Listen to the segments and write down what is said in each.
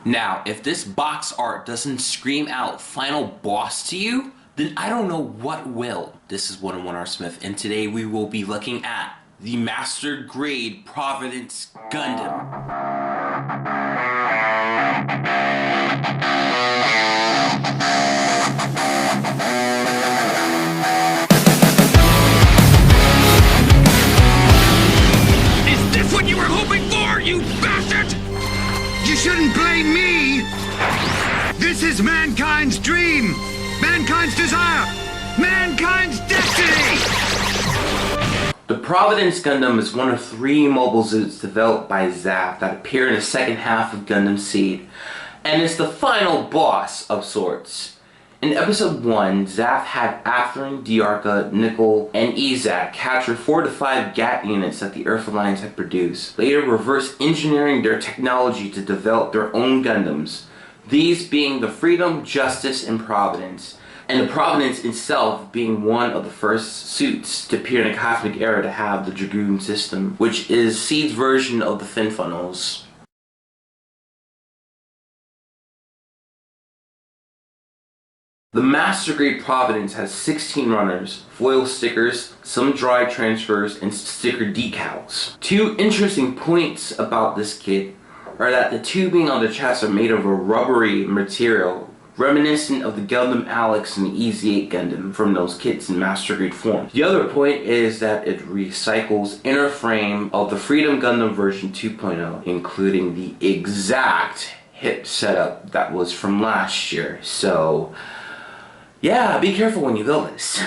Now, if this box art doesn't scream out final boss to you, then I don't know what will. This is 101R Smith, and today we will be looking at the Master Grade Providence Gundam. Is this what you were hoping for, you bastard? You shouldn't blame me! This is mankind's dream! Mankind's desire! Mankind's destiny! The Providence Gundam is one of 3 mobile suits developed by ZAF that appear in the second half of Gundam Seed, and is the final boss of sorts. In episode 1, ZAF had Athrun, Diarca, Nickel, and Izak capture 4 to 5 GAT units that the Earth Alliance had produced, later reverse engineering their technology to develop their own Gundams, these being the Freedom, Justice, and Providence, and the Providence itself being one of the first suits to appear in the Cosmic Era to have the Dragoon system, which is Seed's version of the fin funnels. The Master Grade Providence has 16 runners, foil stickers, some dry transfers, and sticker decals. 2 interesting points about this kit are that the tubing on the chest are made of a rubbery material, reminiscent of the Gundam Alex and the EZ-8 Gundam from those kits in Master Grade form. The other point is that it recycles inner frame of the Freedom Gundam version 2.0, including the exact hip setup that was from last year. So yeah, be careful when you build this.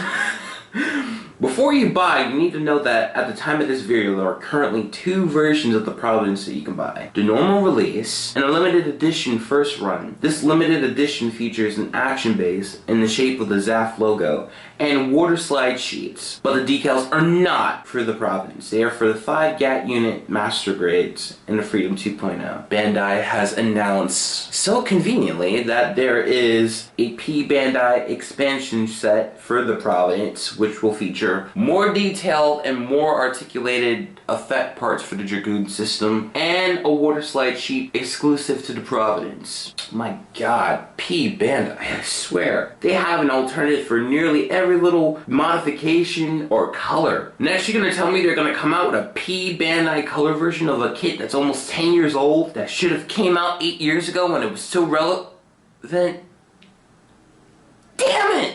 Before you buy, you need to know that at the time of this video, there are currently 2 versions of the Providence that you can buy. The normal release and a limited edition first run. This limited edition features an action base in the shape of the ZAF logo and water slide sheets. But the decals are not for the Providence. They are for the 5 GAT unit Master Grades and the Freedom 2.0. Bandai has announced so conveniently that there is a P Bandai expansion set for the Providence, which will feature more detailed and more articulated effect parts for the Dragoon system, and a water slide sheet exclusive to the Providence. My god, P Bandai, I swear. They have an alternative for nearly every little modification or color. Next you're gonna tell me they're gonna come out with a P Bandai color version of a kit that's almost 10 years old, that should have came out 8 years ago when it was so relevant? Damn it!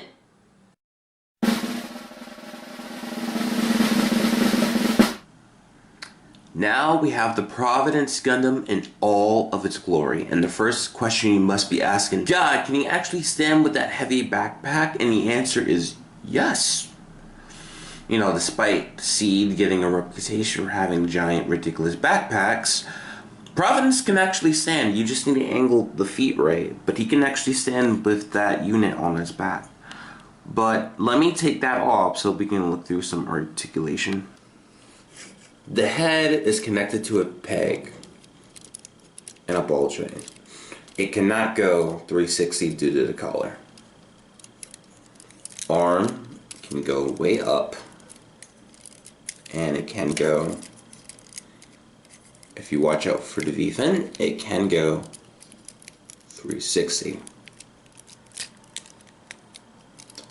Now we have the Providence Gundam in all of its glory, and the first question you must be asking, God, can he actually stand with that heavy backpack? And the answer is yes. You know, despite Seed getting a reputation for having giant, ridiculous backpacks, Providence can actually stand. You just need to angle the feet right, but he can actually stand with that unit on his back. But let me take that off so we can look through some articulation. The head is connected to a peg and a ball chain. It cannot go 360 due to the collar. Arm can go way up, and it can go, if you watch out for the V-fin, it can go 360.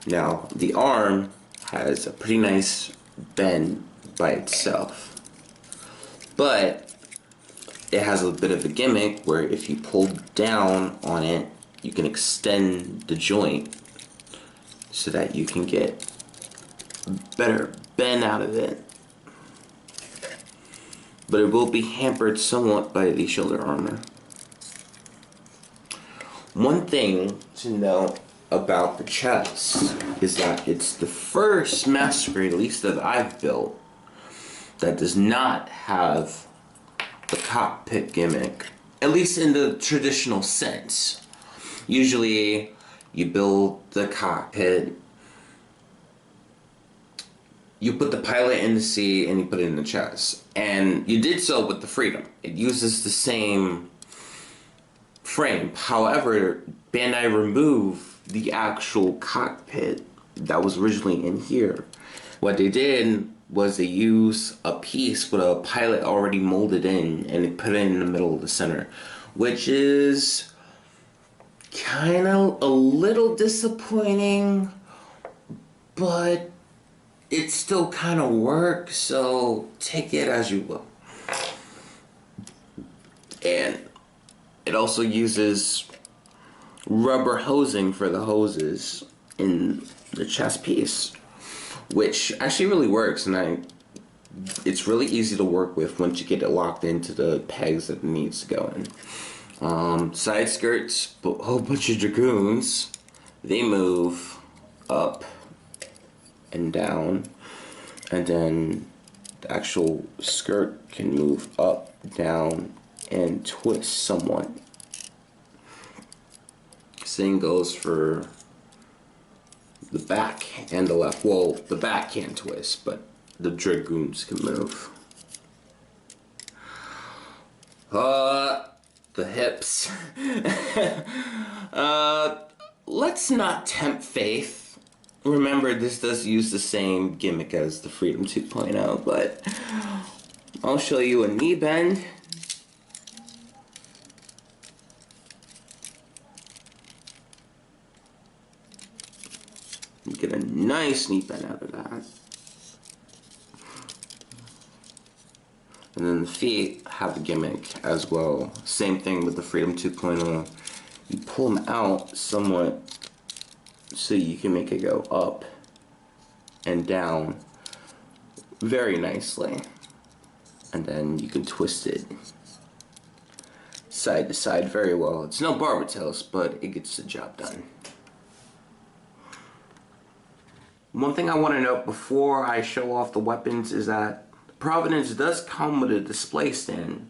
Now, the arm has a pretty nice bend by itself. But it has a bit of a gimmick where if you pull down on it, you can extend the joint so that you can get a better bend out of it. But it will be hampered somewhat by the shoulder armor. One thing to note about the chest is that it's the first Master Grade, at least that I've built, that does not have the cockpit gimmick, at least in the traditional sense. Usually you build the cockpit, you put the pilot in the seat, and you put it in the chest. And you did so with the Freedom. It uses the same frame. However, Bandai removed the actual cockpit that was originally in here. What they did was they used a piece with a pilot already molded in, and they put it in the middle of the center, which is kind of a little disappointing, but it still kind of works, so take it as you will. And it also uses rubber hosing for the hoses in the chest piece, which actually really works, and it's really easy to work with once you get it locked into the pegs that it needs to go in. Side skirts, a whole bunch of dragoons, they move up and down, and then the actual skirt can move up, down, and twist somewhat. Same goes for the back and the left. Well, the back can't twist, but the dragoons can move. The hips. Let's not tempt faith. Remember, this does use the same gimmick as the Freedom 2.0, but I'll show you a knee bend. Get a nice knee bend out of that. And then the feet have a gimmick as well. Same thing with the Freedom 2.0. You pull them out somewhat so you can make it go up and down very nicely. And then you can twist it side to side very well. It's no barber toast, but it gets the job done. One thing I want to note before I show off the weapons is that Providence does come with a display stand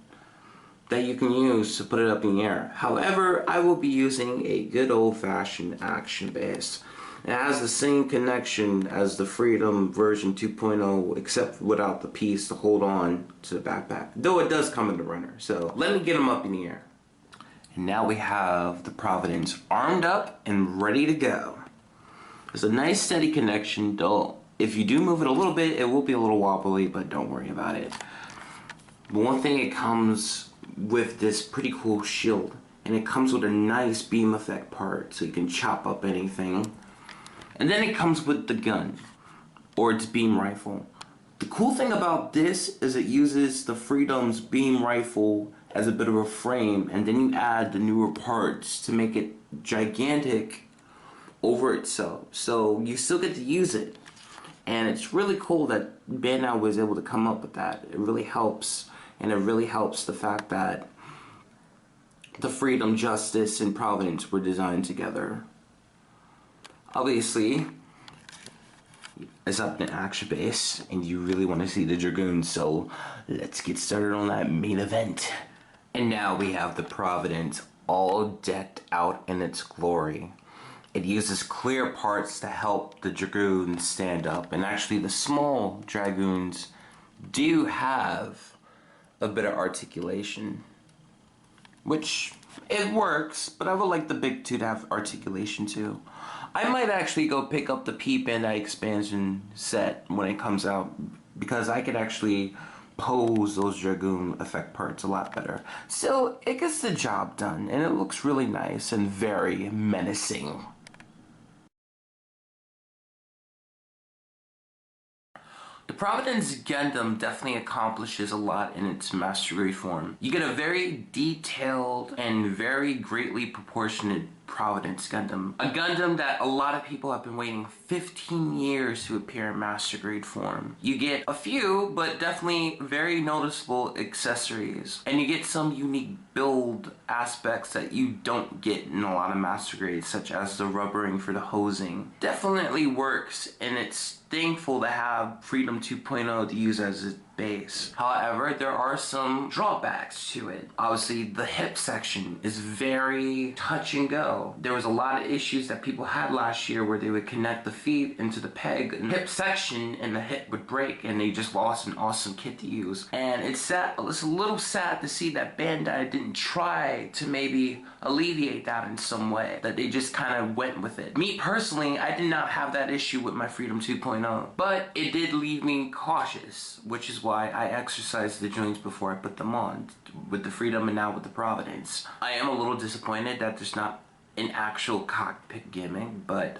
that you can use to put it up in the air. However, I will be using a good old-fashioned action base. It has the same connection as the Freedom version 2.0, except without the piece to hold on to the backpack. Though it does come in the runner. So let me get them up in the air. And now we have the Providence armed up and ready to go. There's a nice steady connection, though if you do move it a little bit, it will be a little wobbly, but don't worry about it. But one thing, it comes with this pretty cool shield, and it comes with a nice beam effect part, so you can chop up anything. And then it comes with the gun, or its beam rifle. The cool thing about this is it uses the Freedom's beam rifle as a bit of a frame, and then you add the newer parts to make it gigantic over itself, so you still get to use it. And it's really cool that Bandai was able to come up with that. It really helps, and it really helps the fact that the Freedom, Justice, and Providence were designed together. Obviously, it's up in an action base, and you really want to see the Dragoons, so let's get started on that main event. And now we have the Providence all decked out in its glory. It uses clear parts to help the Dragoons stand up, and actually the small Dragoons do have a bit of articulation, which it works, but I would like the big two to have articulation too. I might actually go pick up the P Bandai expansion set when it comes out, because I could actually pose those Dragoon effect parts a lot better. Still, it gets the job done, and it looks really nice and very menacing. The Providence Gundam definitely accomplishes a lot in its Master Grade form. You get a very detailed and very greatly proportionate Providence Gundam. A Gundam that a lot of people have been waiting 15 years to appear in Master Grade form. You get a few, but definitely very noticeable accessories. And you get some unique build aspects that you don't get in a lot of Master Grades, such as the rubbering for the hosing. Definitely works, and it's thankful to have Freedom 2.0 to use as its base. However, there are some drawbacks to it. Obviously, the hip section is very touch and go. There was a lot of issues that people had last year where they would connect the feet into the peg and the hip section, and the hip would break, and they just lost an awesome kit to use. And it's sad, it's a little sad to see that Bandai didn't try to maybe alleviate that in some way, that they just kind of went with it. Me personally, I did not have that issue with my Freedom 2.0, but it did leave me cautious, which is why why I exercise the joints before I put them on, with the Freedom and now with the Providence. I am a little disappointed that there's not an actual cockpit gimmick, but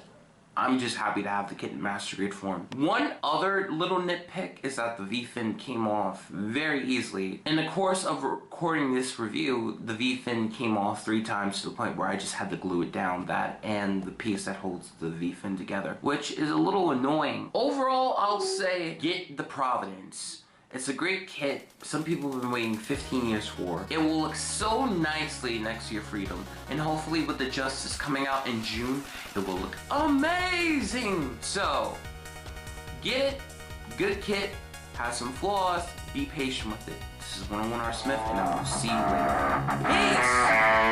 I'm just happy to have the kit in Master Grade form. One other little nitpick is that the V-fin came off very easily. In the course of recording this review, the V-fin came off 3 times to the point where I just had to glue it down, that and the piece that holds the V-fin together, which is a little annoying. Overall, I'll say get the Providence. It's a great kit. Some people have been waiting 15 years for. It will look so nicely next to your Freedom, and hopefully with the Justice coming out in June, it will look amazing! So, get it, good kit, has some flaws, be patient with it. This is 101R Smith, and I will see you later. Peace!